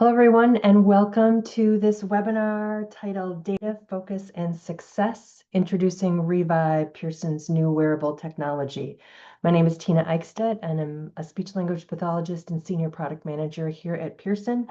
Hello, everyone, and welcome to this webinar titled Data, Focus, and Success, Introducing Revibe, Pearson's New Wearable Technology. My name is Tina Eichstadt, and I'm a speech-language pathologist and senior product manager here at Pearson,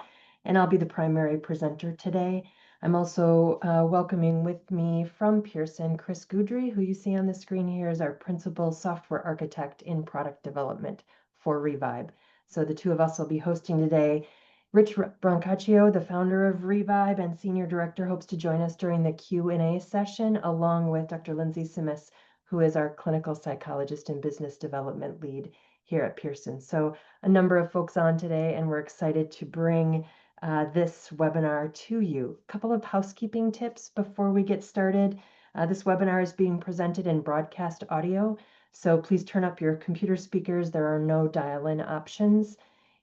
and I'll be the primary presenter today. I'm also welcoming with me from Pearson, Chris Guidry, who you see on the screen here is our principal software architect in product development for Revibe. So the two of us will be hosting today. Rich Brancaccio, the founder of Revibe and senior director, hopes to join us during the Q&A session, along with Dr. Lindsay Simis, who is our clinical psychologist and business development lead here at Pearson. So a number of folks on today, and we're excited to bring this webinar to you. A couple of housekeeping tips before we get started. This webinar is being presented in broadcast audio, so please turn up your computer speakers. There are no dial-in options.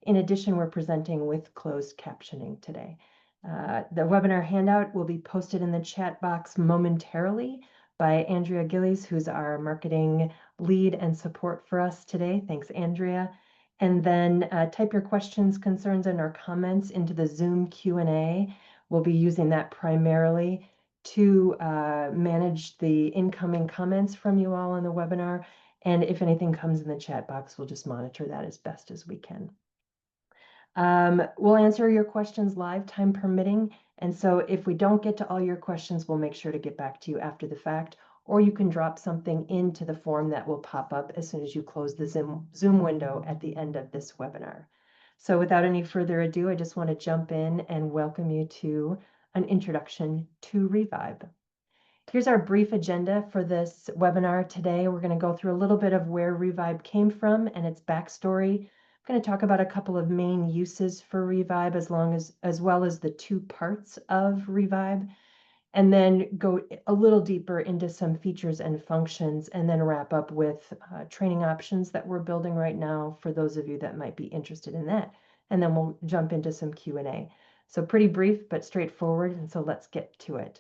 In addition, we're presenting with closed captioning today. The webinar handout will be posted in the chat box momentarily by Andrea Gillies, who's our marketing lead and support for us today. Thanks, Andrea. And then type your questions, concerns, and or comments into the Zoom Q&A. We'll be using that primarily to manage the incoming comments from you all on the webinar. And if anything comes in the chat box, we'll just monitor that as best as we can. We'll answer your questions live, time permitting. And so if we don't get to all your questions, we'll make sure to get back to you after the fact, or you can drop something into the form that will pop up as soon as you close the Zoom window at the end of this webinar. So without any further ado, I just want to jump in and welcome you to an introduction to Revibe. Here's our brief agenda for this webinar today. We're going to go through a little bit of where Revibe came from and its backstory. I'm going to talk about a couple of main uses for Revibe as well as the two parts of Revibe, and then go a little deeper into some features and functions, and then wrap up with training options that we're building right now for those of you that might be interested in that. And then we'll jump into some Q&A. So pretty brief, but straightforward. And so let's get to it.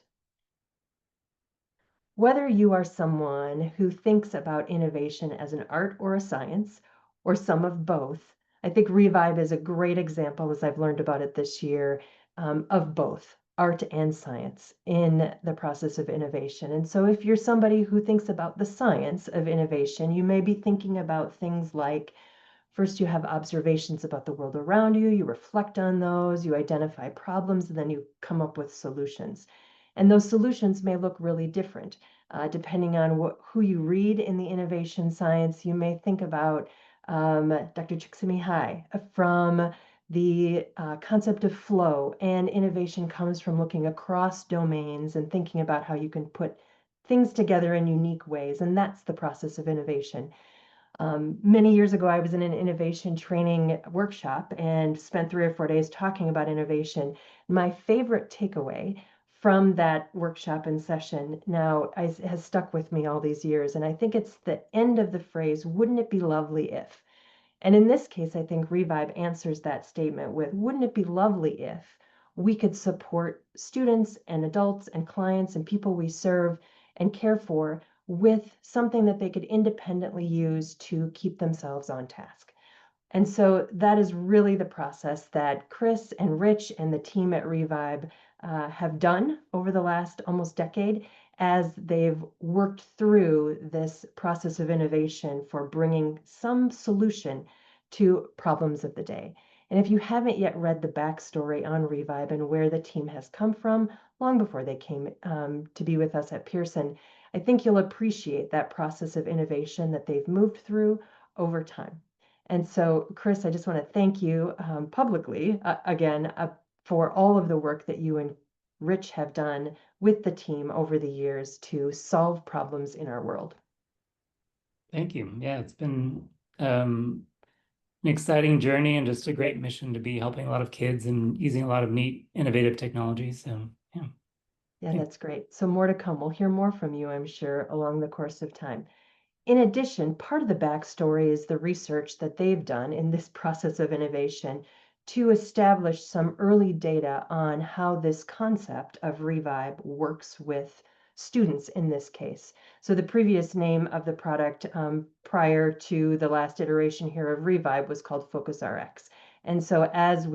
Whether you are someone who thinks about innovation as an art or a science, or some of both, I think Revibe is a great example, as I've learned about it this year, of both art and science in the process of innovation. And so if you're somebody who thinks about the science of innovation, you may be thinking about things like, first you have observations about the world around you, you reflect on those, you identify problems, and then you come up with solutions. And those solutions may look really different. Depending on who you read in the innovation science, you may think about Dr. Csikszentmihalyi from the concept of flow, and innovation comes from looking across domains and thinking about how you can put things together in unique ways, and that's the process of innovation. Many years ago, I was in an innovation training workshop and spent 3 or 4 days talking about innovation. My favorite takeaway from that workshop and session now has stuck with me all these years. And I think it's the end of the phrase, wouldn't it be lovely if? And in this case, I think Revibe answers that statement with, wouldn't it be lovely if we could support students and adults and clients and people we serve and care for with something that they could independently use to keep themselves on task. And so that is really the process that Chris and Rich and the team at Revibe have done over the last almost decade as they've worked through this process of innovation for bringing some solution to problems of the day. And if you haven't yet read the backstory on Revibe and where the team has come from long before they came to be with us at Pearson, I think you'll appreciate that process of innovation that they've moved through over time. And so, Chris, I just want to thank you publicly again for all of the work that you and Rich have done with the team over the years to solve problems in our world. Thank you. Yeah, it's been an exciting journey and just a great mission to be helping a lot of kids and using a lot of neat, innovative technology. So, yeah. Yeah, that's great. So more to come. We'll hear more from you, I'm sure, along the course of time. In addition, part of the backstory is the research that they've done in this process of innovation to establish some early data on how this concept of Revibe works with students in this case. So the previous name of the product prior to the last iteration here of Revibe was called FocusRx. And so as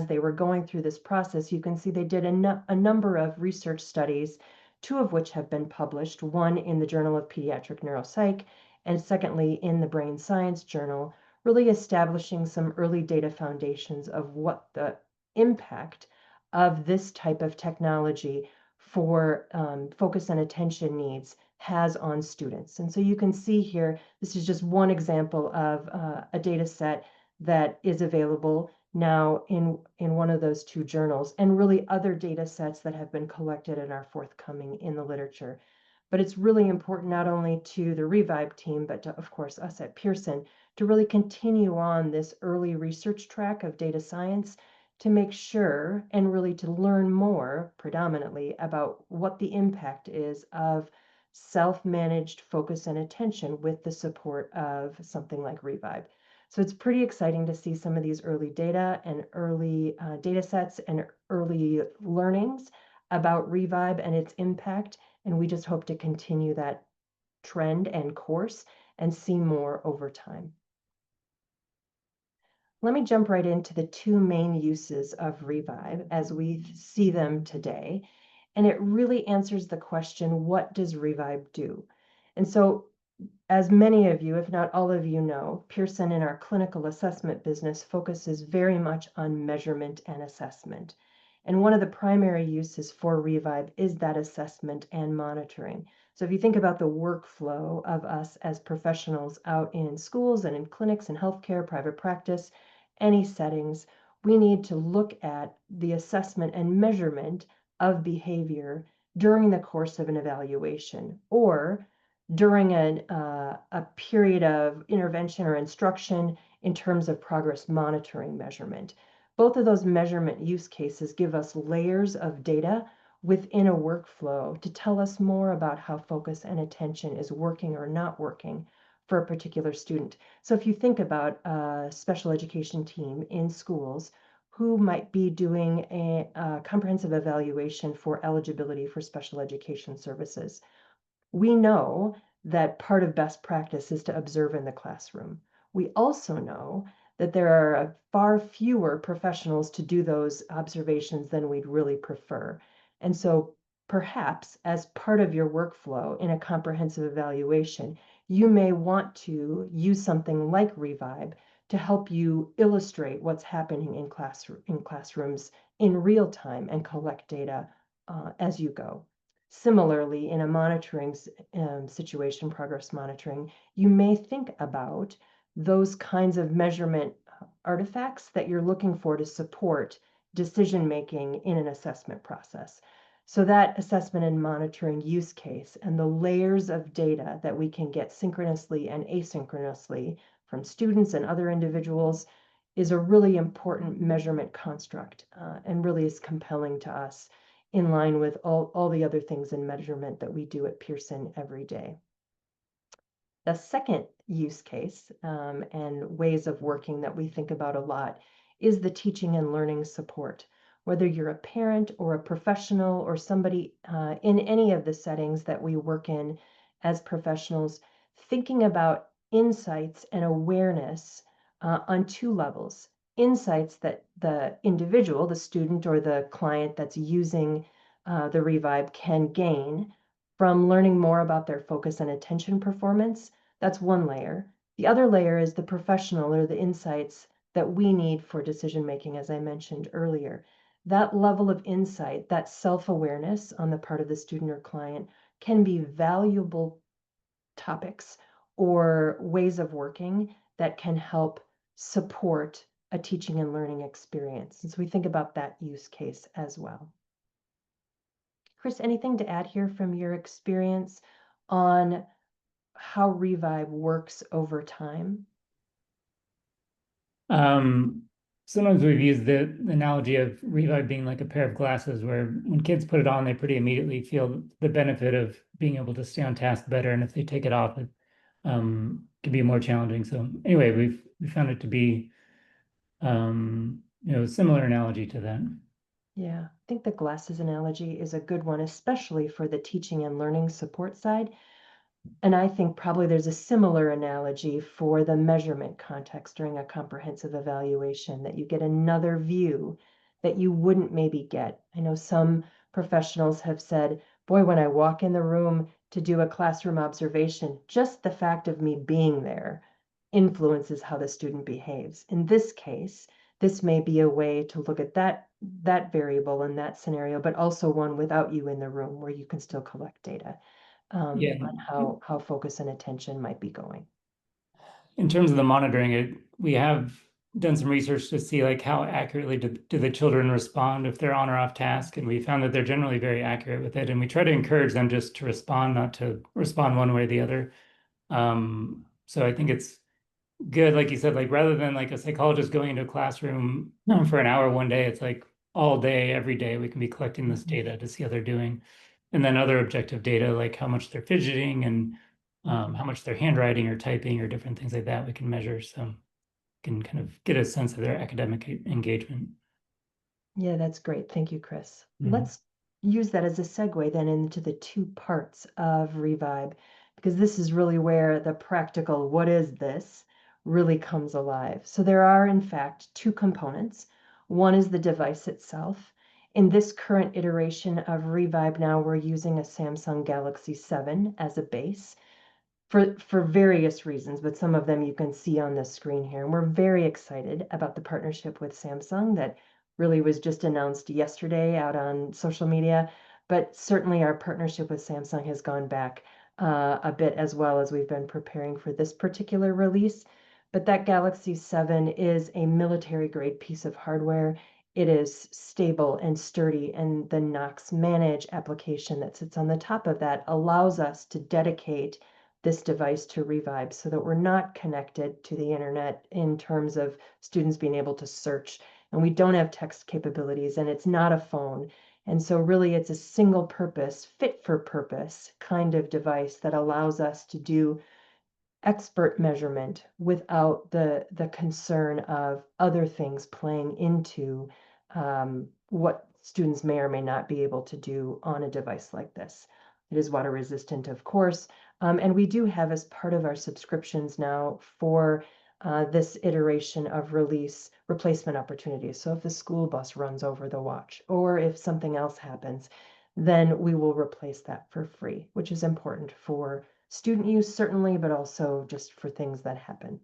they were going through this process, you can see they did a number of research studies, two of which have been published, one in the Journal of Pediatric Neuropsych, and secondly in the Brain Science Journal, really establishing some early data foundations of what the impact of this type of technology for focus and attention needs has on students. And so you can see here, this is just one example of a data set that is available now in one of those two journals, and really other data sets that have been collected and are forthcoming in the literature. But it's really important not only to the Revibe team, but to, of course, us at Pearson, to really continue on this early research track of data science to make sure and really to learn more predominantly about what the impact is of self-managed focus and attention with the support of something like Revibe. So it's pretty exciting to see some of these early data and early data sets and early learnings about Revibe and its impact. And we just hope to continue that trend and course and see more over time. Let me jump right into the two main uses of Revibe as we see them today. And it really answers the question, what does Revibe do? And so, as many of you, if not all of you know, Pearson in our clinical assessment business focuses very much on measurement and assessment. And one of the primary uses for Revibe is that assessment and monitoring. So if you think about the workflow of us as professionals out in schools and in clinics and healthcare, private practice, any settings, we need to look at the assessment and measurement of behavior during the course of an evaluation or during a period of intervention or instruction in terms of progress monitoring measurement. Both of those measurement use cases give us layers of data within a workflow to tell us more about how focus and attention is working or not working for a particular student. So if you think about a special education team in schools who might be doing a comprehensive evaluation for eligibility for special education services, we know that part of best practice is to observe in the classroom. We also know that there are far fewer professionals to do those observations than we'd really prefer. And so perhaps as part of your workflow in a comprehensive evaluation, you may want to use something like Revibe to help you illustrate what's happening in classrooms in real time and collect data as you go. Similarly, in a monitoring situation, progress monitoring, you may think about those kinds of measurement artifacts that you're looking for to support decision-making in an assessment process. So that assessment and monitoring use case and the layers of data that we can get synchronously and asynchronously from students and other individuals is a really important measurement construct and really is compelling to us in line with all the other things in measurement that we do at Pearson every day. The second use case and ways of working that we think about a lot is the teaching and learning support. Whether you're a parent or a professional or somebody in any of the settings that we work in as professionals, thinking about insights and awareness on two levels. Insights that the individual, the student or the client that's using the Revibe can gain from learning more about their focus and attention performance. That's one layer. The other layer is the professional or the insights that we need for decision making, as I mentioned earlier. That level of insight, that self-awareness on the part of the student or client can be valuable topics or ways of working that can help support a teaching and learning experience. And so we think about that use case as well. Chris, anything to add here from your experience on how Revibe works over time? Sometimes we've used the analogy of Revibe being like a pair of glasses, where when kids put it on, they pretty immediately feel the benefit of being able to stay on task better, and if they take it off, it can be more challenging. So anyway, we found it to be similar analogy to that. Yeah, I think the glasses analogy is a good one, especially for the teaching and learning support side. And I think probably there's a similar analogy for the measurement context during a comprehensive evaluation, that you get another view that you wouldn't maybe get. I know some professionals have said, boy, when I walk in the room to do a classroom observation, just the fact of me being there influences how the student behaves. In this case, this may be a way to look at that variable in that scenario, but also one without you in the room where you can still collect data Yeah. on how focus and attention might be going. In terms of the monitoring, we have done some research to see like how accurately do the children respond if they're on or off task, and we found that they're generally very accurate with it. And we try to encourage them just to respond, not to respond one way or the other. So I think it's good, like you said, like rather than like a psychologist going into a classroom for an hour one day, it's like all day, every day, we can be collecting this data to see how they're doing. And then other objective data, like how much they're fidgeting and how much they're handwriting or typing or different things like that, we can measure. So can kind of get a sense of their academic engagement. Yeah, that's great. Thank you, Chris. Mhm. Let's use that as a segue then into the two parts of Revibe, because this is really where the practical, what is this, really comes alive. So there are, in fact, two components. One is the device itself. In this current iteration of Revibe now, we're using a Samsung Galaxy 7 as a base for various reasons, but some of them you can see on the screen here. And we're very excited about the partnership with Samsung that really was just announced yesterday out on social media. But certainly our partnership with Samsung has gone back a bit as well as we've been preparing for this particular release. But that Galaxy 7 is a military grade piece of hardware. It is stable and sturdy, and the Knox Manage application that sits on the top of that allows us to dedicate this device to Revibe so that we're not connected to the internet in terms of students being able to search. And we don't have text capabilities, and it's not a phone. And so really it's a single purpose, fit for purpose kind of device that allows us to do expert measurement without the concern of other things playing into what students may or may not be able to do on a device like this. It is water resistant, of course, and we do have as part of our subscriptions now for this iteration of release replacement opportunities. So if the school bus runs over the watch or if something else happens, then we will replace that for free, which is important for student use certainly, but also just for things that happen.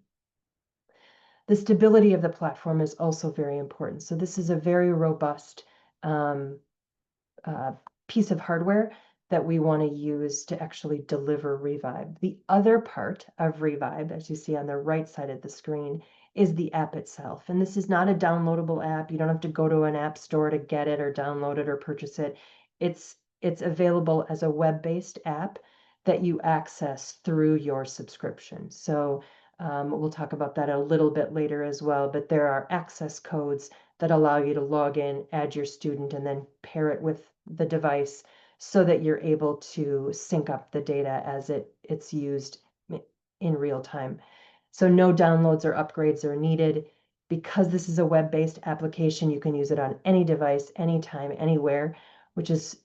The stability of the platform is also very important. So this is a very robust um, piece of hardware that we want to use to actually deliver Revibe. The other part of Revibe, as you see on the right side of the screen, is the app itself. And this is not a downloadable app. You don't have to go to an app store to get it or download it or purchase it. It's available as a web-based app that you access through your subscription. So we'll talk about that a little bit later as well, but there are access codes that allow you to log in, add your student, and then pair it with the device so that you're able to sync up the data as it's used in real time. So no downloads or upgrades are needed. Because this is a web-based application, you can use it on any device, anytime, anywhere, which is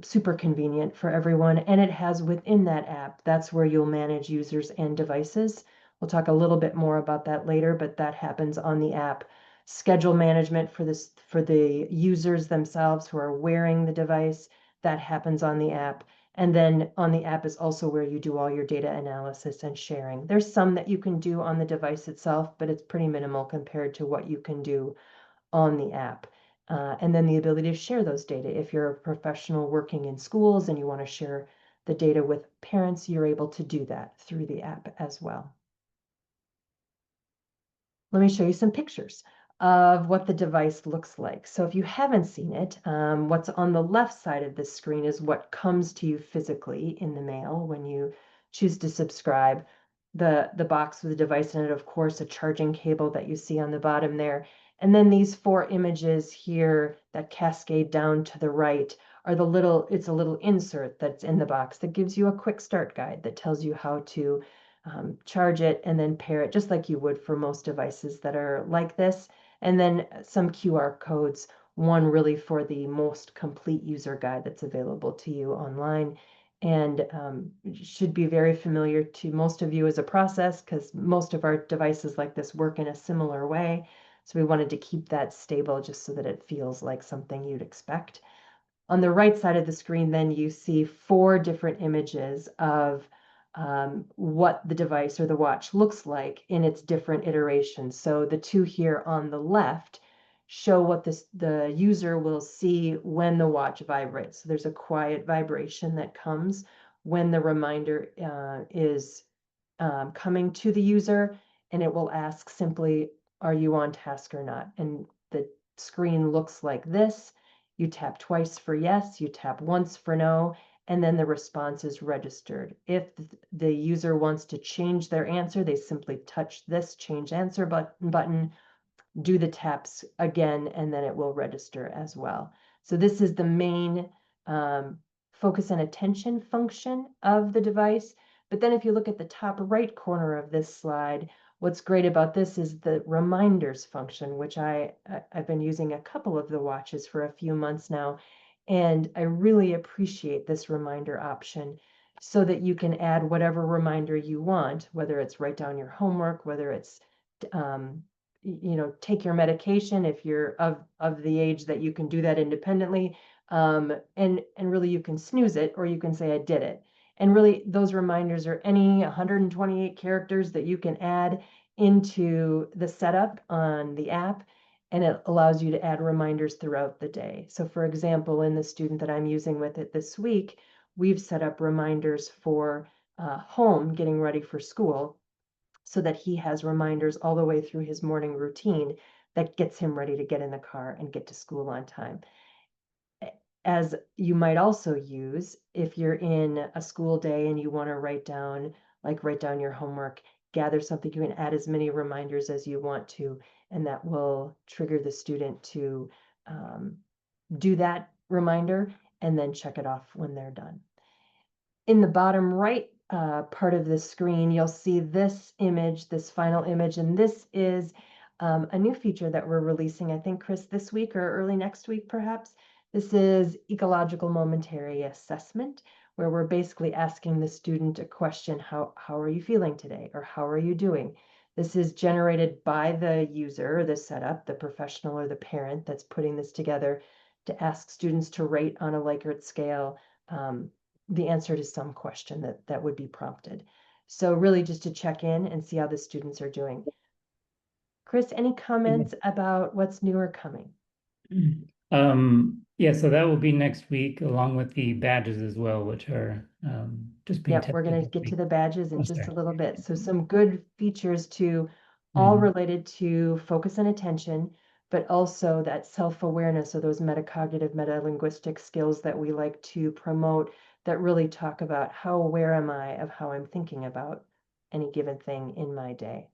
super convenient for everyone. And it has within that app, that's where you'll manage users and devices. We'll talk a little bit more about that later, but that happens on the app. Schedule management for the users themselves who are wearing the device, that happens on the app. And then on the app is also where you do all your data analysis and sharing. There's some that you can do on the device itself, but it's pretty minimal compared to what you can do on the app. And then the ability to share those data. If you're a professional working in schools and you want to share the data with parents, you're able to do that through the app as well. Let me show you some pictures of what the device looks like. So if you haven't seen it, what's on the left side of this screen is what comes to you physically in the mail when you choose to subscribe. The box with the device in it, of course, a charging cable that you see on the bottom there. And then these four images here that cascade down to the right are it's a little insert that's in the box that gives you a quick start guide that tells you how to charge it and then pair it just like you would for most devices that are like this. And then some QR codes, one really for the most complete user guide that's available to you online, and should be very familiar to most of you as a process, because most of our devices like this work in a similar way. So we wanted to keep that stable just so that it feels like something you'd expect. On the right side of the screen, then you see 4 different images of what the device or the watch looks like in its different iterations. So the 2 here on the left show what the user will see when the watch vibrates. So there's a quiet vibration that comes when the reminder is coming to the user, and it will ask simply, are you on task or not? And the screen looks like this. You tap twice for yes, you tap once for no, and then the response is registered. If the user wants to change their answer, they simply touch this change answer button, do the taps again, and then it will register as well. So this is the main focus and attention function of the device. But then if you look at the top right corner of this slide, what's great about this is the reminders function, which I've been using a couple of the watches for a few months now. And I really appreciate this reminder option so that you can add whatever reminder you want, whether it's write down your homework, whether it's take your medication if you're of the age that you can do that independently. And really you can snooze it, or you can say, I did it. And really those reminders are any 128 characters that you can add into the setup on the app, and it allows you to add reminders throughout the day. So for example, in the student that I'm using with it this week, we've set up reminders for home, getting ready for school, so that he has reminders all the way through his morning routine that gets him ready to get in the car and get to school on time. As you might also use if you're in a school day and you want to write down your homework, gather something, you can add as many reminders as you want to, and that will trigger the student to do that reminder and then check it off when they're done. In the bottom right part of the screen, you'll see this image, this final image, and this is a new feature that we're releasing, I think, Chris, this week or early next week, perhaps. This is ecological momentary assessment, where we're basically asking the student a question, how are you feeling today, or how are you doing? This is generated by the user, the setup, the professional or the parent that's putting this together to ask students to rate on a Likert scale the answer to some question that would be prompted. So really just to check in and see how the students are doing. Chris, any comments about what's new or coming? Yeah, so that will be next week, along with the badges as well, which are just being Yep, we're going to tested get this to week. the badges in Oh, just a sorry. little bit. So some good features too, all related to focus and attention, but also that self-awareness, or those metacognitive, metalinguistic skills that we like to promote, that really talk about how aware am I of how I'm thinking about any given thing in my day.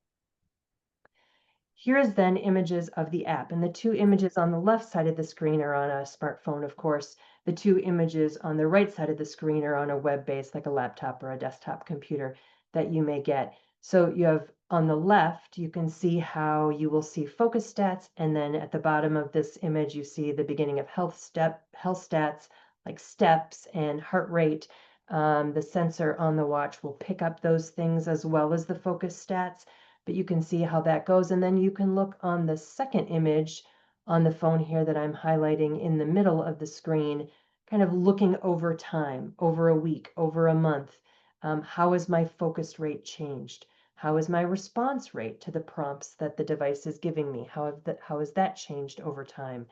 Here is then images of the app, and the 2 images on the left side of the screen are on a smartphone, of course. The 2 images on the right side of the screen are on a web-based, like a laptop or a desktop computer that you may get. So you have on the left, you can see how you will see focus stats, and then at the bottom of this image, you see the beginning of health stats, like steps and heart rate. The sensor on the watch will pick up those things as well as the focus stats, but you can see how that goes. And then you can look on the second image on the phone here that I'm highlighting in the middle of the screen, kind of looking over time, over a week, over a month. How has my focus rate changed? How is my response rate to the prompts that the device is giving me? How has that changed over time?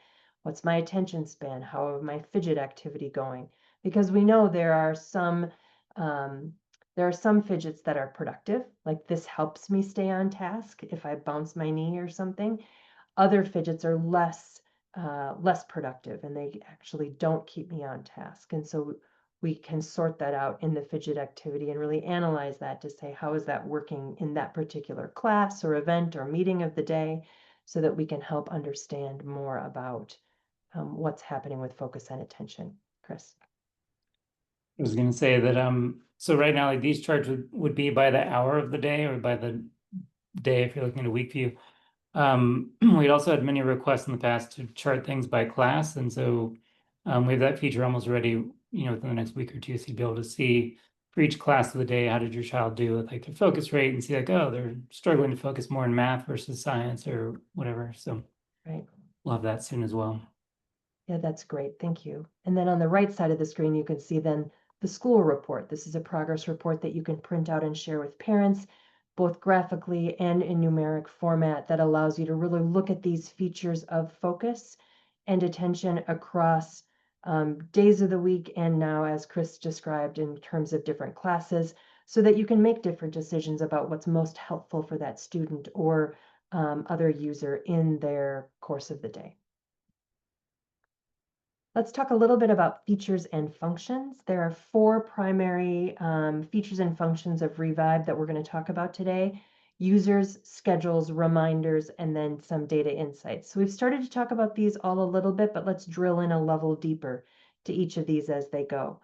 What's my attention span? How is my fidget activity going? Because we know there are some fidgets that are productive, like this helps me stay on task if I bounce my knee or something. Other fidgets are less productive, and they actually don't keep me on task. And so we can sort that out in the fidget activity and really analyze that to say, how is that working in that particular class or event or meeting of the day, so that we can help understand more about what's happening with focus and attention. Chris. I was going to say that so right now, like, these charts would be by the hour of the day, or by the day if you're looking at a week view. We'd also had many requests in the past to chart things by class, and so we have that feature almost ready within the next week or two, so you'd be able to see for each class of the day, how did your child do with like their focus rate, and see like, oh, they're struggling to focus more in math versus science or whatever. So Right. we'll have that soon as well. Yeah, that's great. Thank you. And then on the right side of the screen, you can see then the school report. This is a progress report that you can print out and share with parents, both graphically and in numeric format, that allows you to really look at these features of focus and attention across days of the week, and now, as Chris described, in terms of different classes, so that you can make different decisions about what's most helpful for that student or other user in their course of the day. Let's talk a little bit about features and functions. There are 4 primary features and functions of Revibe that we're going to talk about today: users, schedules, reminders, and then some data insights. So we've started to talk about these all a little bit, but let's drill in a level deeper to each of these as they go.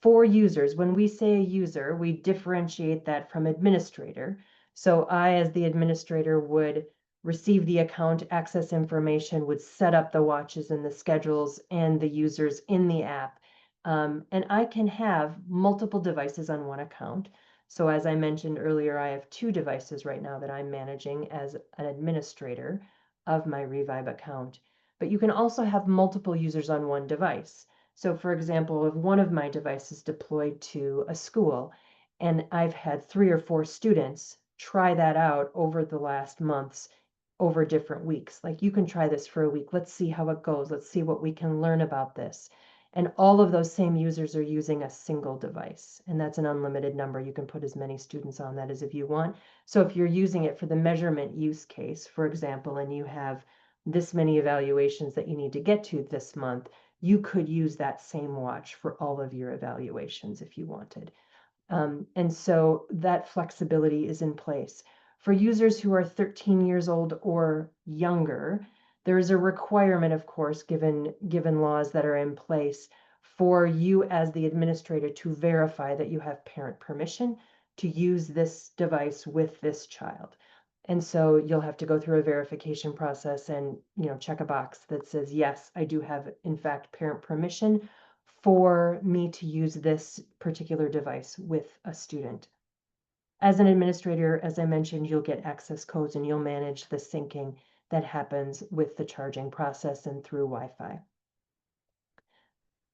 For users, when we say a user, we differentiate that from administrator. So I, as the administrator, would receive the account access information, would set up the watches and the schedules and the users in the app. And I can have multiple devices on one account. So as I mentioned earlier, I have 2 devices right now that I'm managing as an administrator of my Revibe account. But you can also have multiple users on one device. So for example, if one of my devices deployed to a school and I've had 3 or 4 students try that out over the last months, over different weeks. Like, you can try this for a week. Let's see how it goes. Let's see what we can learn about this. And all of those same users are using a single device. And that's an unlimited number. You can put as many students on that as if you want. So if you're using it for the measurement use case, for example, and you have this many evaluations that you need to get to this month, you could use that same watch for all of your evaluations if you wanted. And so that flexibility is in place. For users who are 13 years old or younger, there is a requirement, of course, given laws that are in place, for you as the administrator to verify that you have parent permission to use this device with this child. And so you'll have to go through a verification process and, check a box that says, yes, I do have, in fact, parent permission for me to use this particular device with a student. As an administrator, as I mentioned, you'll get access codes and you'll manage the syncing that happens with the charging process and through Wi-Fi.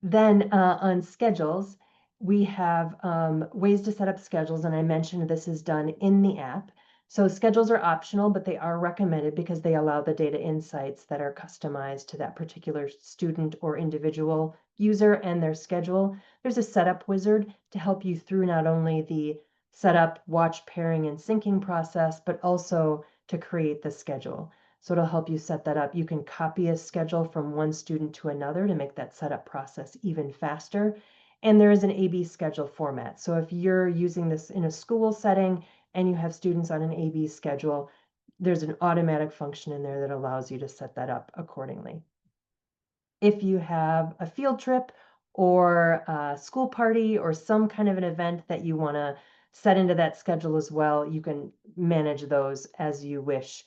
Then on schedules, we have ways to set up schedules, and I mentioned this is done in the app. So schedules are optional, but they are recommended because they allow the data insights that are customized to that particular student or individual user and their schedule. There's a setup wizard to help you through not only the setup, watch pairing, and syncing process, but also to create the schedule. So it'll help you set that up. You can copy a schedule from one student to another to make that setup process even faster. And there is an AB schedule format. So if you're using this in a school setting and you have students on an AB schedule, there's an automatic function in there that allows you to set that up accordingly. If you have a field trip or a school party or some kind of an event that you want to set into that schedule as well, you can manage those as you wish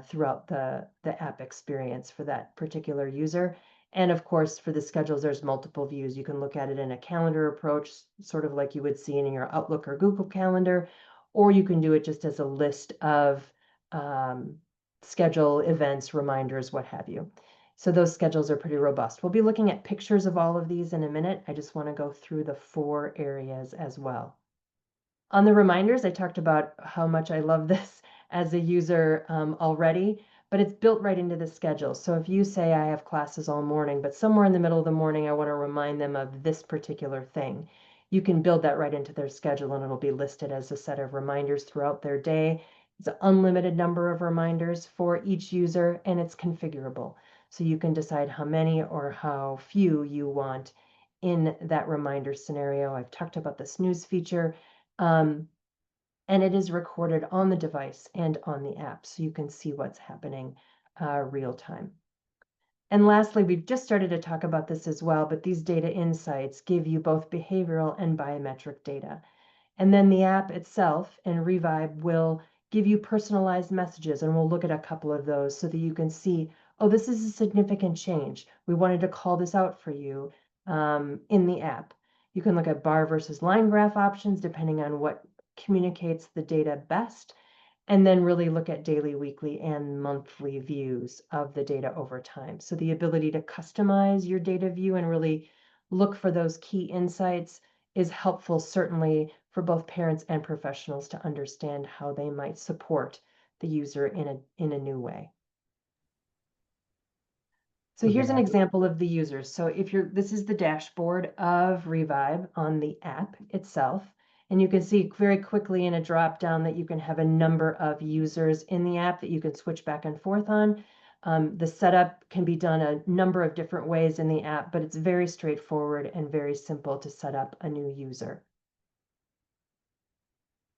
throughout the app experience for that particular user. And of course, for the schedules, there's multiple views. You can look at it in a calendar approach, sort of like you would see in your Outlook or Google Calendar, or you can do it just as a list of schedule events, reminders, what have you. So those schedules are pretty robust. We'll be looking at pictures of all of these in a minute. I just want to go through the 4 areas as well. On the reminders, I talked about how much I love this as a user already, but it's built right into the schedule. So if you say I have classes all morning, but somewhere in the middle of the morning I want to remind them of this particular thing, you can build that right into their schedule and it'll be listed as a set of reminders throughout their day. It's an unlimited number of reminders for each user, and it's configurable. So you can decide how many or how few you want in that reminder scenario. I've talked about the snooze feature. And it is recorded on the device and on the app, so you can see what's happening real time. And lastly, we've just started to talk about this as well, but these data insights give you both behavioral and biometric data. And then the app itself and Revibe will give you personalized messages, and we'll look at a couple of those so that you can see, oh, this is a significant change. We wanted to call this out for you. in the app. You can look at bar versus line graph options depending on what communicates the data best, and then really look at daily, weekly, and monthly views of the data over time. So the ability to customize your data view and really look for those key insights is helpful, certainly for both parents and professionals to understand how they might support the user in a new way. So here's an example of the users. So this is the dashboard of Revibe on the app itself. And you can see very quickly in a drop down that you can have a number of users in the app that you can switch back and forth on. The setup can be done a number of different ways in the app, but it's very straightforward and very simple to set up a new user.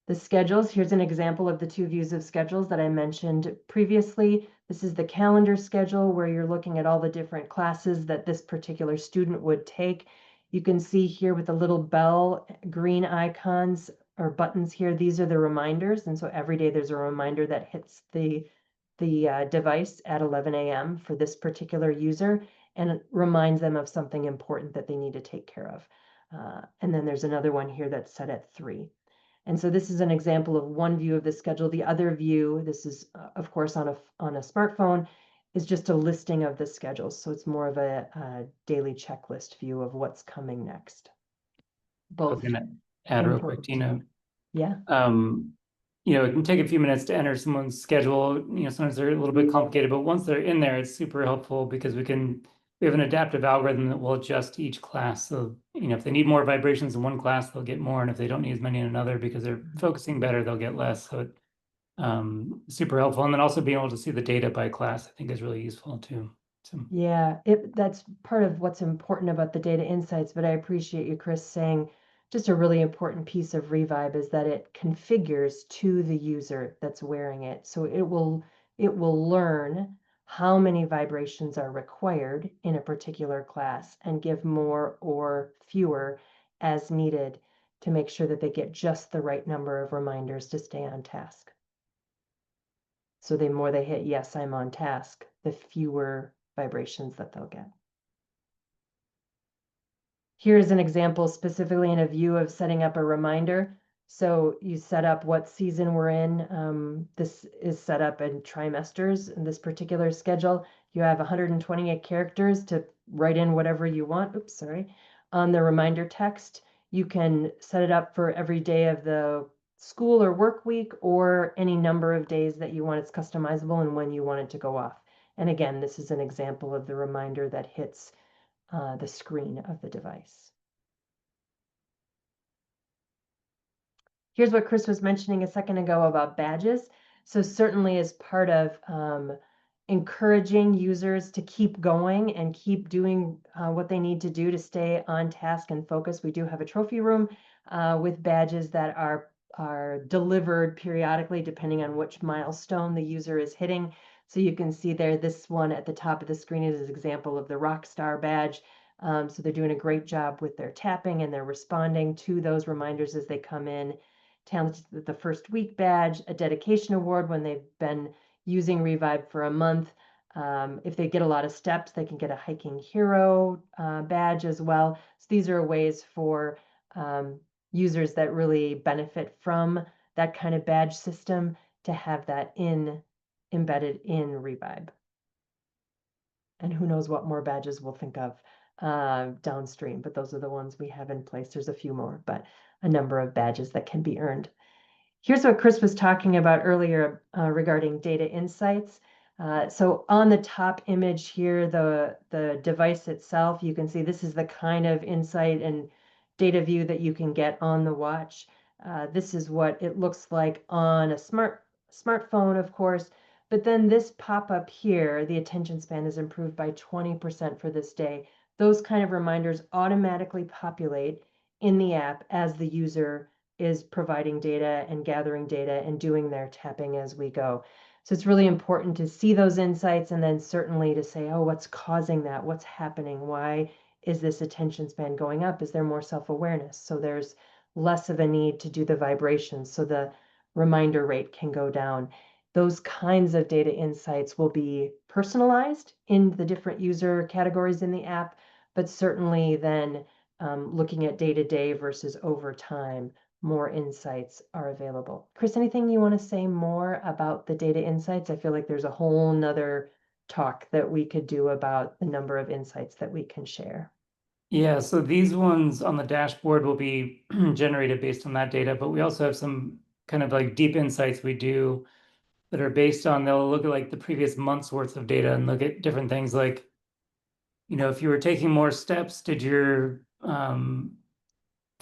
The schedules, here's an example of the two views of schedules that I mentioned previously. This is the calendar schedule where you're looking at all the different classes that this particular student would take. You can see here with the little bell green icons or buttons here, these are the reminders. And so every day there's a reminder that hits the device at 11 a.m. for this particular user, and it reminds them of something important that they need to take care of. And then there's another one here that's set at 3. And so this is an example of one view of the schedule. The other view, this is of course on a smartphone, is just a listing of the schedules. So it's more of a daily checklist view of what's coming next. I was Both gonna add real quick, important. Tina. Yeah. It can take a few minutes to enter someone's schedule. Sometimes they're a little bit complicated, but once they're in there, it's super helpful because we have an adaptive algorithm that will adjust each class. So, if they need more vibrations in one class, they'll get more. And if they don't need as many in another because they're focusing better, they'll get less. So super helpful. And then also being able to see the data by class, I think is really useful too. So. Yeah, that's part of what's important about the data insights, but I appreciate you, Chris, saying just a really important piece of Revibe is that it configures to the user that's wearing it. So it will learn how many vibrations are required in a particular class and give more or fewer as needed to make sure that they get just the right number of reminders to stay on task. So the more they hit, yes, I'm on task, the fewer vibrations that they'll get. Here's an example specifically in a view of setting up a reminder. So you set up what season we're in. This is set up in trimesters in this particular schedule. You have 128 characters to write in whatever you want. Oops, sorry. On the reminder text, you can set it up for every day of the school or work week or any number of days that you want. It's customizable and when you want it to go off. And again, this is an example of the reminder that hits the screen of the device. Here's what Chris was mentioning a second ago about badges. So certainly as part of encouraging users to keep going and keep doing what they need to do to stay on task and focus, we do have a trophy room with badges that are delivered periodically depending on which milestone the user is hitting. So you can see there, this one at the top of the screen is an example of the Rockstar badge. So they're doing a great job with their tapping and they're responding to those reminders as they come in. The first week badge, a dedication award when they've been using Revibe for a month. If they get a lot of steps, they can get a hiking hero badge as well. So these are ways for users that really benefit from that kind of badge system to have that embedded in Revibe. And who knows what more badges we'll think of downstream, but those are the ones we have in place. There's a few more, but a number of badges that can be earned. Here's what Chris was talking about earlier regarding data insights. So on the top image here, the device itself, you can see this is the kind of insight and data view that you can get on the watch. This is what it looks like on a smartphone, of course. But then this pop-up here, the attention span is improved by 20% for this day. Those kind of reminders automatically populate in the app as the user is providing data and gathering data and doing their tapping as we go. So it's really important to see those insights and then certainly to say, oh, what's causing that? What's happening? Why is this attention span going up? Is there more self-awareness? So there's less of a need to do the vibrations so the reminder rate can go down. Those kinds of data insights will be personalized in the different user categories in the app, but certainly then looking at day-to-day versus over time, more insights are available. Chris, anything you want to say more about the data insights? I feel like there's a whole nother talk that we could do about the number of insights that we can share. Yeah, so these ones on the dashboard will be generated based on that data, but we also have some kind of like deep insights we do that are based on, they'll look at like the previous month's worth of data and look at different things like, if you were taking more steps, did your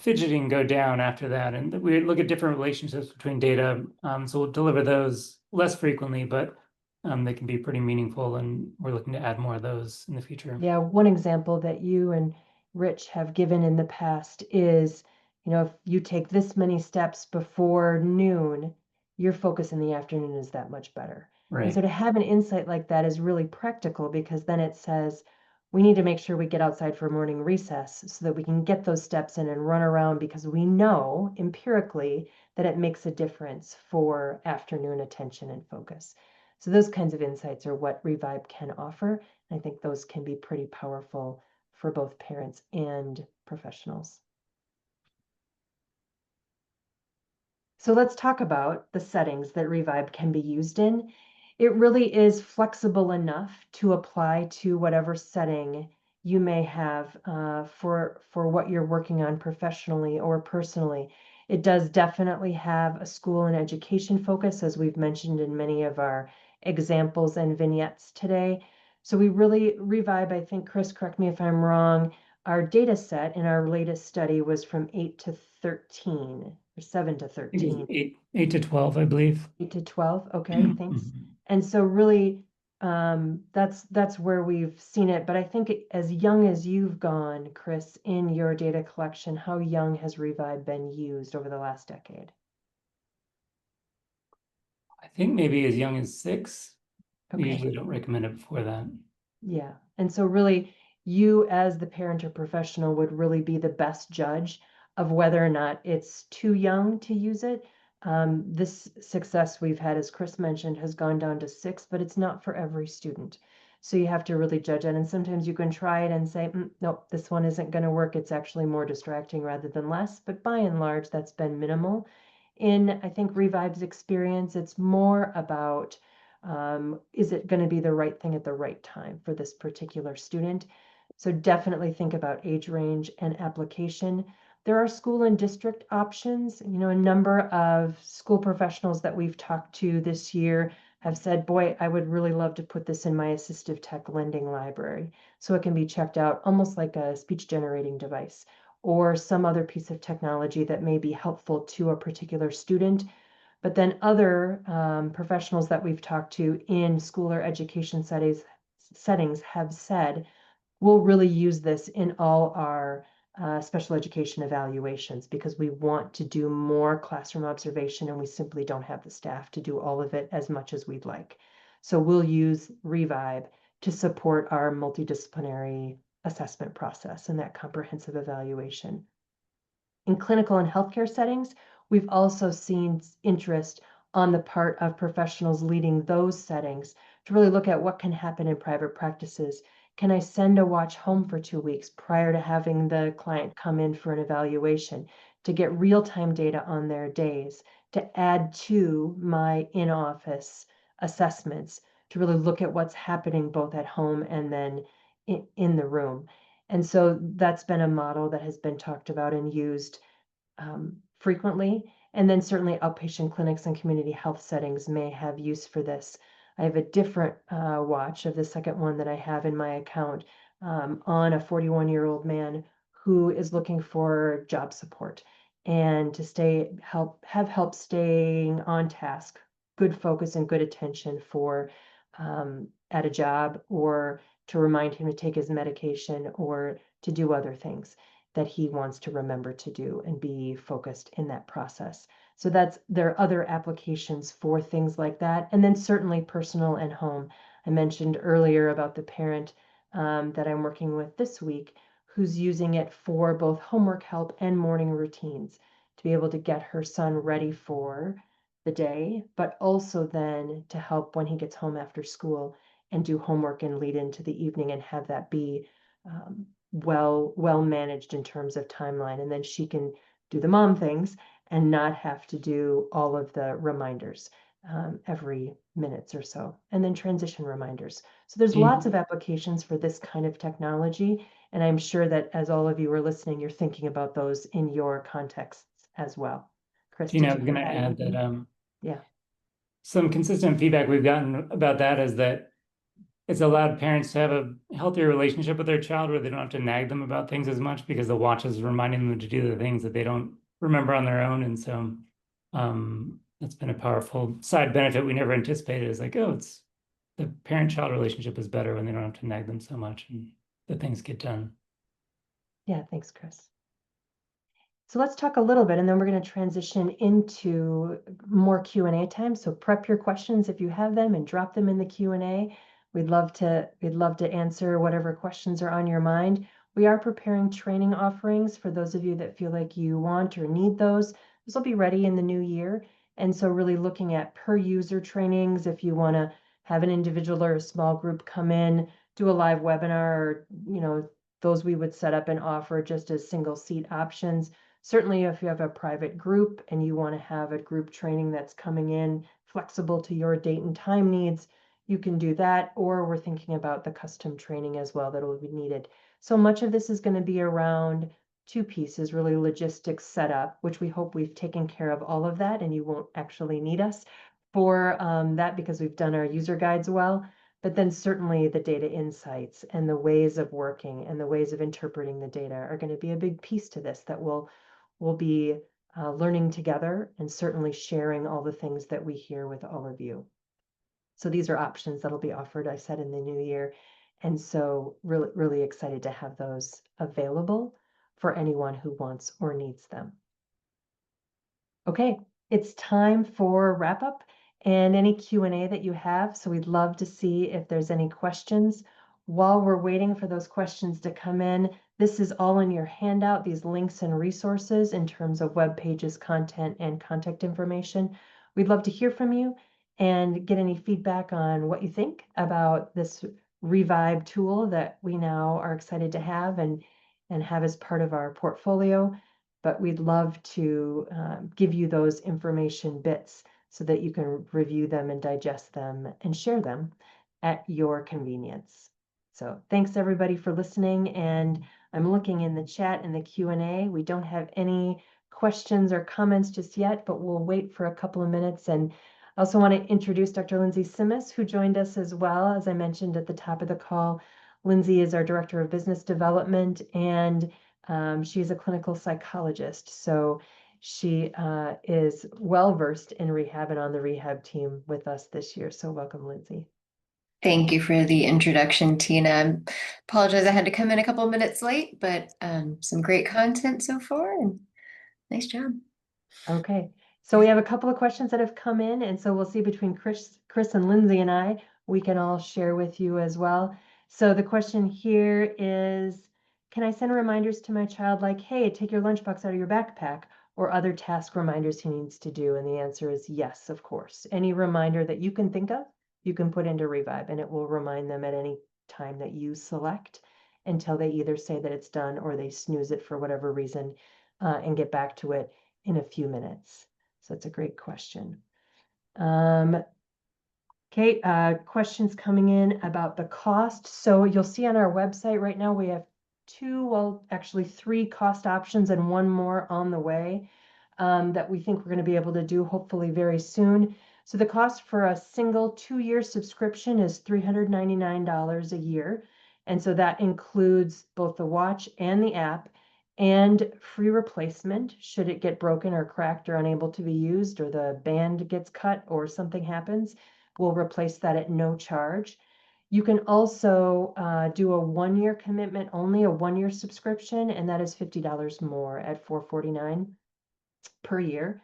fidgeting go down after that? And we look at different relationships between data. So we'll deliver those less frequently, but they can be pretty meaningful, and we're looking to add more of those in the future. Yeah, one example that you and Rich have given in the past is, if you take this many steps before noon, your focus in the afternoon is that much better. And so Right. to have an insight like that is really practical, because then it says we need to make sure we get outside for morning recess so that we can get those steps in and run around, because we know empirically that it makes a difference for afternoon attention and focus. So those kinds of insights are what Revibe can offer. I think those can be pretty powerful for both parents and professionals. So let's talk about the settings that Revibe can be used in. It really is flexible enough to apply to whatever setting you may have for what you're working on professionally or personally. It does definitely have a school and education focus, as we've mentioned in many of our examples and vignettes today. So we really, Revibe, I think, Chris, correct me if I'm wrong, our data set in our latest study was from 8 to 13, or 7 to I think it was 13. 8 to 12, I believe. 8 to 12, okay, thanks. Mhm. And so really, that's where we've seen it. But I think as young as you've gone, Chris, in your data collection, how young has Revive been used over the last decade? I think maybe as young as 6. We Okay. usually don't recommend it before that. Yeah. And so really, you as the parent or professional would really be the best judge of whether or not it's too young to use it. This success we've had, as Chris mentioned, has gone down to 6, but it's not for every student. So you have to really judge it. And sometimes you can try it and say, nope, this one isn't going to work. It's actually more distracting rather than less. But by and large, that's been minimal. In, I think, Revive's experience, it's more about is it going to be the right thing at the right time for this particular student? So definitely think about age range and application. There are school and district options. A number of school professionals that we've talked to this year have said, boy, I would really love to put this in my assistive tech lending library. So it can be checked out almost like a speech generating device or some other piece of technology that may be helpful to a particular student. But then other professionals that we've talked to in school or education settings have said, we'll really use this in all our special education evaluations, because we want to do more classroom observation and we simply don't have the staff to do all of it as much as we'd like. So we'll use Revibe to support our multidisciplinary assessment process and that comprehensive evaluation. In clinical and healthcare settings, we've also seen interest on the part of professionals leading those settings to really look at what can happen in private practices. Can I send a watch home for 2 weeks prior to having the client come in for an evaluation to get real-time data on their days, to add to my in-office assessments, to really look at what's happening both at home and then in the room? And so that's been a model that has been talked about and used frequently. And then certainly outpatient clinics and community health settings may have use for this. I have a different watch of the second one that I have in my account on a 41-year-old man who is looking for job support and to have help staying on task, good focus and good attention for at a job, or to remind him to take his medication or to do other things that he wants to remember to do and be focused in that process. So there are other applications for things like that. And then certainly personal and home. I mentioned earlier about the parent that I'm working with this week who's using it for both homework help and morning routines to be able to get her son ready for the day, but also then to help when he gets home after school and do homework and lead into the evening and have that be well managed in terms of timeline, and then she can do the mom things and not have to do all of the reminders every minutes or so, and then transition reminders. So there's lots of applications for this kind of technology, and I'm sure that as all of you are listening, you're thinking about those in your contexts as well. Chris, Tina, did I you was going to want to add add that anything? Yeah. some consistent feedback we've gotten about that is that it's allowed parents to have a healthier relationship with their child where they don't have to nag them about things as much because the watch is reminding them to do the things that they don't remember on their own. And so that's been a powerful side benefit we never anticipated, is like, oh, it's the parent-child relationship is better when they don't have to nag them so much and the things get done. Yeah, thanks, Chris. So let's talk a little bit, and then we're going to transition into more Q&A time. So prep your questions if you have them and drop them in the Q&A. We'd love to answer whatever questions are on your mind. We are preparing training offerings for those of you that feel like you want or need those. This will be ready in the new year. And so really looking at per user trainings, if you want to have an individual or a small group come in, do a live webinar, or, you know, those we would set up and offer just as single seat options. Certainly, if you have a private group and you want to have a group training that's coming in flexible to your date and time needs, you can do that. Or we're thinking about the custom training as well that will be needed. So much of this is going to be around two pieces, really logistics setup, which we hope we've taken care of all of that and you won't actually need us for that because we've done our user guides well. But then certainly the data insights and the ways of working and the ways of interpreting the data are going to be a big piece to this that we'll be learning together and certainly sharing all the things that we hear with all of you. So these are options that'll be offered, I said, in the new year. And so really, really excited to have those available for anyone who wants or needs them. Okay, it's time for wrap up and any Q&A that you have. So we'd love to see if there's any questions. While we're waiting for those questions to come in, this is all in your handout, these links and resources in terms of web pages, content, and contact information. We'd love to hear from you and get any feedback on what you think about this Revibe tool that we now are excited to have and have as part of our portfolio. But we'd love to give you those information bits so that you can review them and digest them and share them at your convenience. So thanks everybody for listening, and I'm looking in the chat and the Q&A. We don't have any questions or comments just yet, but we'll wait for a couple of minutes. And I also want to introduce Dr. Lindsay Simas, who joined us as well. As I mentioned at the top of the call, Lindsay is our Director of Business Development, and she's a clinical psychologist. So she is well-versed in rehab and on the rehab team with us this year. So welcome, Lindsay. Thank you for the introduction, Tina. I apologize I had to come in a couple of minutes late, but some great content so far, and nice job. Okay, so we have a couple of questions that have come in, and so we'll see between Chris and Lindsay and I, we can all share with you as well. So the question here is, can I send reminders to my child like, hey, take your lunchbox out of your backpack, or other task reminders he needs to do? And the answer is yes, of course. Any reminder that you can think of, you can put into Revibe, and it will remind them at any time that you select until they either say that it's done or they snooze it for whatever reason and get back to it in a few minutes. So that's a great question. Okay, questions coming in about the cost. So you'll see on our website right now, we have actually three cost options and one more on the way that we think we're going to be able to do hopefully very soon. So the cost for a single 2-year subscription is $399 a year. And so that includes both the watch and the app, and free replacement should it get broken or cracked or unable to be used, or the band gets cut or something happens. We'll replace that at no charge. You can also do a 1-year commitment, only a 1-year subscription, and that is $50 more at $449 per year.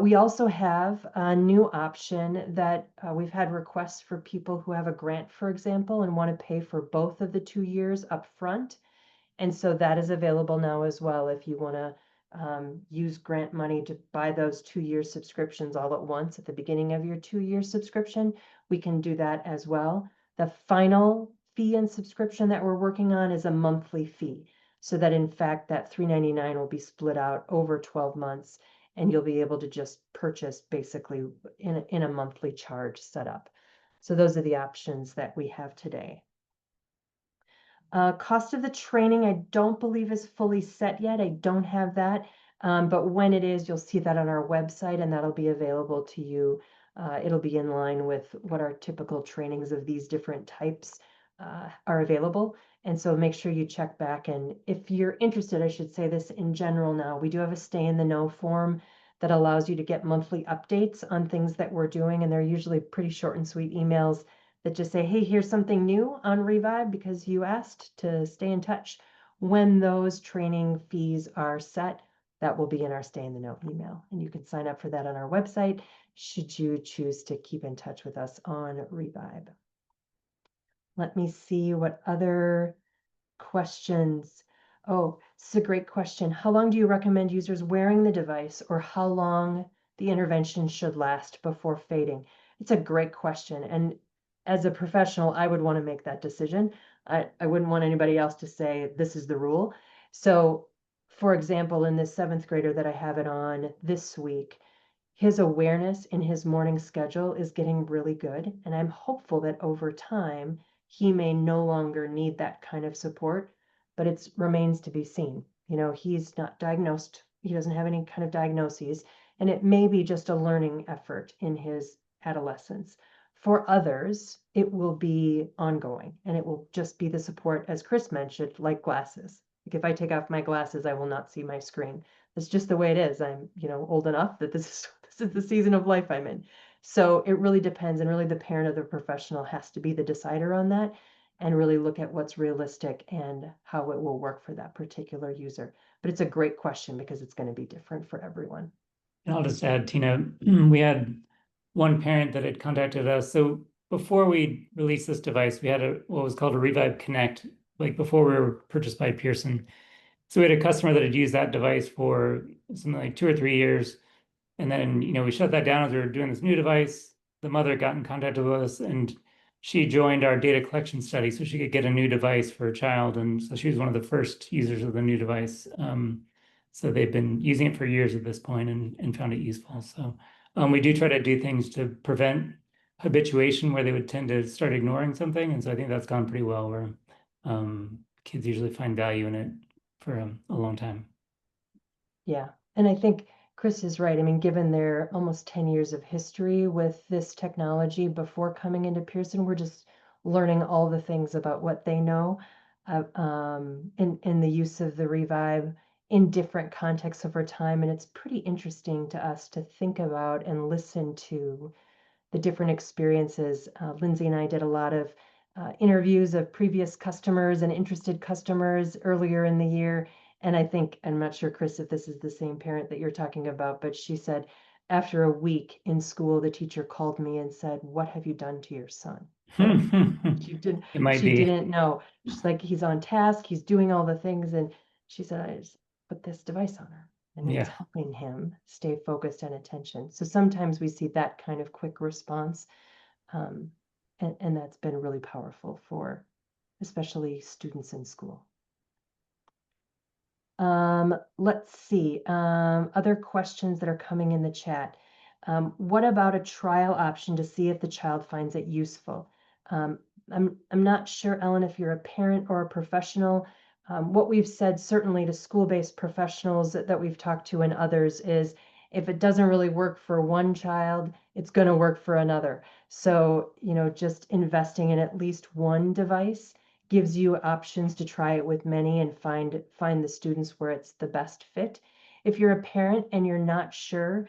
We also have a new option that we've had requests for people who have a grant, for example, and want to pay for both of the 2 years up front. And so that is available now as well. If you want to use grant money to buy those 2-year subscriptions all at once at the beginning of your 2-year subscription, we can do that as well. The final fee and subscription that we're working on is a monthly fee. So that in fact, that $3.99 will be split out over 12 months, and you'll be able to just purchase basically in a monthly charge setup. So those are the options that we have today. Cost of the training, I don't believe is fully set yet. I don't have that. But when it is, you'll see that on our website, and that'll be available to you. It'll be in line with what our typical trainings of these different types are available. And so make sure you check back. And if you're interested, I should say this in general now, we do have a stay in the know form that allows you to get monthly updates on things that we're doing. And they're usually pretty short and sweet emails that just say, hey, here's something new on Revibe because you asked to stay in touch. When those training fees are set, that will be in our Stay in the Know email. And you can sign up for that on our website should you choose to keep in touch with us on Revibe. Let me see what other questions. Oh, this is a great question. How long do you recommend users wearing the device, or how long the intervention should last before fading? It's a great question. And as a professional, I would want to make that decision. I wouldn't want anybody else to say this is the rule. So, for example, in this 7th grader that I have it on this week, his awareness in his morning schedule is getting really good. And I'm hopeful that over time, he may no longer need that kind of support, but it remains to be seen. You know, he's not diagnosed. He doesn't have any kind of diagnoses, and it may be just a learning effort in his adolescence. For others, it will be ongoing, and it will just be the support, as Chris mentioned, like glasses. Like if I take off my glasses, I will not see my screen. That's just the way it is. I'm, old enough that this is the season of life I'm in. So it really depends, and really the parent or the professional has to be the decider on that and really look at what's realistic and how it will work for that particular user. But it's a great question because it's going to be different for everyone. And I'll just add, Tina, we had one parent that had contacted us. So before we released this device, we had what was called a Revibe Connect, like before we were purchased by Pearson. So we had a customer that had used that device for something like 2 or 3 years. And then, we shut that down as we were doing this new device. The mother got in contact with us and she joined our data collection study so she could get a new device for her child. And so she was one of the first users of the new device. So they've been using it for years at this point and found it useful. So we do try to do things to prevent habituation where they would tend to start ignoring something. And so I think that's gone pretty well, where kids usually find value in it for a long time. Yeah, and I think Chris is right. I mean, given their almost 10 years of history with this technology before coming into Pearson, we're just learning all the things about what they know in the use of the Revibe in different contexts over time. And it's pretty interesting to us to think about and listen to the different experiences. Lindsay and I did a lot of interviews of previous customers and interested customers earlier in the year. And I think, I'm not sure, Chris, if this is the same parent that you're talking about, but she said after a week in school, the teacher called me and said, "What have you done to your son?" She didn't know. She's like, he's on task, he's doing all the things. And she said, I just put this device on her. And it's helping him stay focused and attention. So sometimes we see that kind of quick response. And that's been really powerful for especially students in school. Let's see, other questions that are coming in the chat. What about a trial option to see if the child finds it useful? I'm not sure, Ellen, if you're a parent or a professional. What we've said certainly to school-based professionals that we've talked to and others is if it doesn't really work for one child, it's going to work for another. So, just investing in at least one device gives you options to try it with many and find the students where it's the best fit. If you're a parent and you're not sure,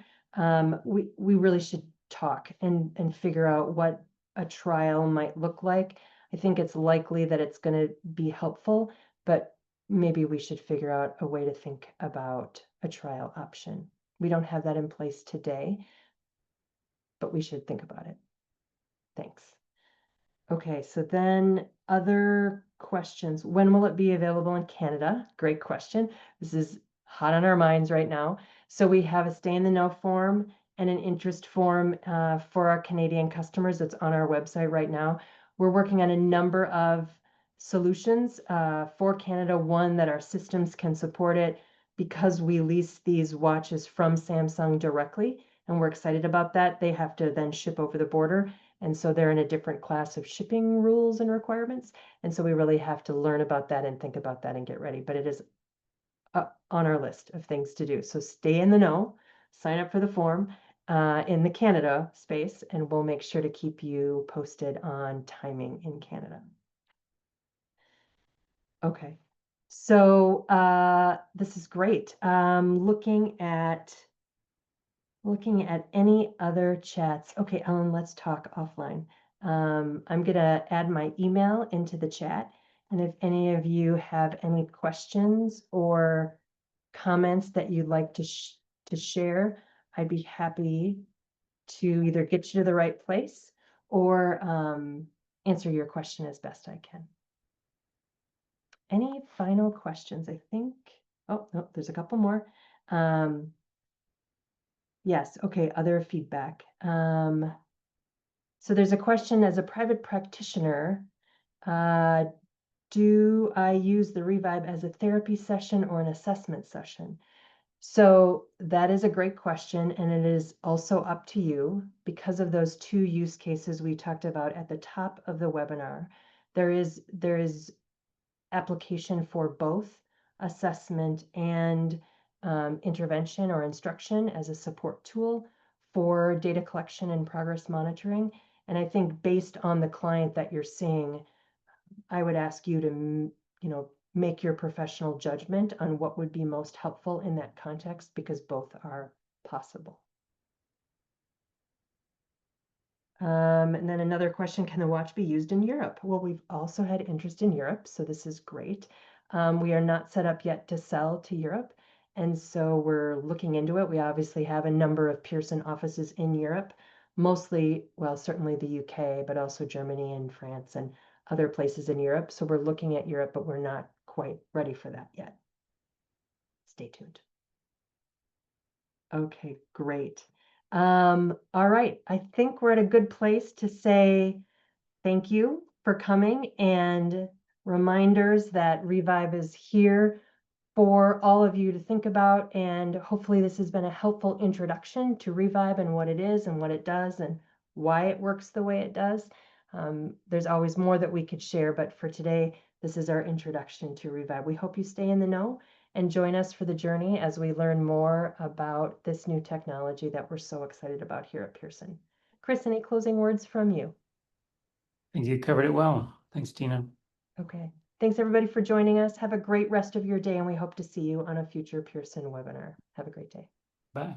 we really should talk and figure out what a trial might look like. I think it's likely that it's going to be helpful, but maybe we should figure out a way to think about a trial option. We don't have that in place today, but we should think about it. Thanks. Okay, so then other questions. When will it be available in Canada? Great question. This is hot on our minds right now. So we have a stay in the know form and an interest form for our Canadian customers that's on our website right now. We're working on a number of solutions for Canada. One, that our systems can support it because we lease these watches from Samsung directly, and we're excited about that. They have to then ship over the border, and so they're in a different class of shipping rules and requirements. And so we really have to learn about that and think about that and get ready. But it is on our list of things to do. So stay in the know, sign up for the form in the Canada space, and we'll make sure to keep you posted on timing in Canada. Okay, so this is great. Looking at any other chats. Okay, Ellen, let's talk offline. I'm gonna add my email into the chat, and if any of you have any questions or comments that you'd like to share, I'd be happy to either get you to the right place or answer your question as best I can. Any final questions? I think, oh, no, there's a couple more. Yes, okay, other feedback. So there's a question: as a private practitioner, do I use the Revibe as a therapy session or an assessment session? So that is a great question, and it is also up to you. Because of those two use cases we talked about at the top of the webinar, there is application for both assessment and intervention or instruction as a support tool for data collection and progress monitoring. And I think based on the client that you're seeing, I would ask you to, make your professional judgment on what would be most helpful in that context, because both are possible. And then another question: can the watch be used in Europe? Well, we've also had interest in Europe, so this is great. We are not set up yet to sell to Europe, and so we're looking into it. We obviously have a number of Pearson offices in Europe, mostly, well, certainly the UK, but also Germany and France and other places in Europe. So we're looking at Europe, but we're not quite ready for that yet. Stay tuned. Okay, great. All right, I think we're at a good place to say thank you for coming, and reminders that Revibe is here for all of you to think about, and hopefully this has been a helpful introduction to Revibe and what it is and what it does and why it works the way it does. There's always more that we could share, but for today, this is our introduction to Revibe. We hope you stay in the know and join us for the journey as we learn more about this new technology that we're so excited about here at Pearson. Chris, any closing words from you? I think you covered it well. Thanks, Tina. Okay. Thanks everybody for joining us. Have a great rest of your day, and we hope to see you on a future Pearson webinar. Have a great day. Bye.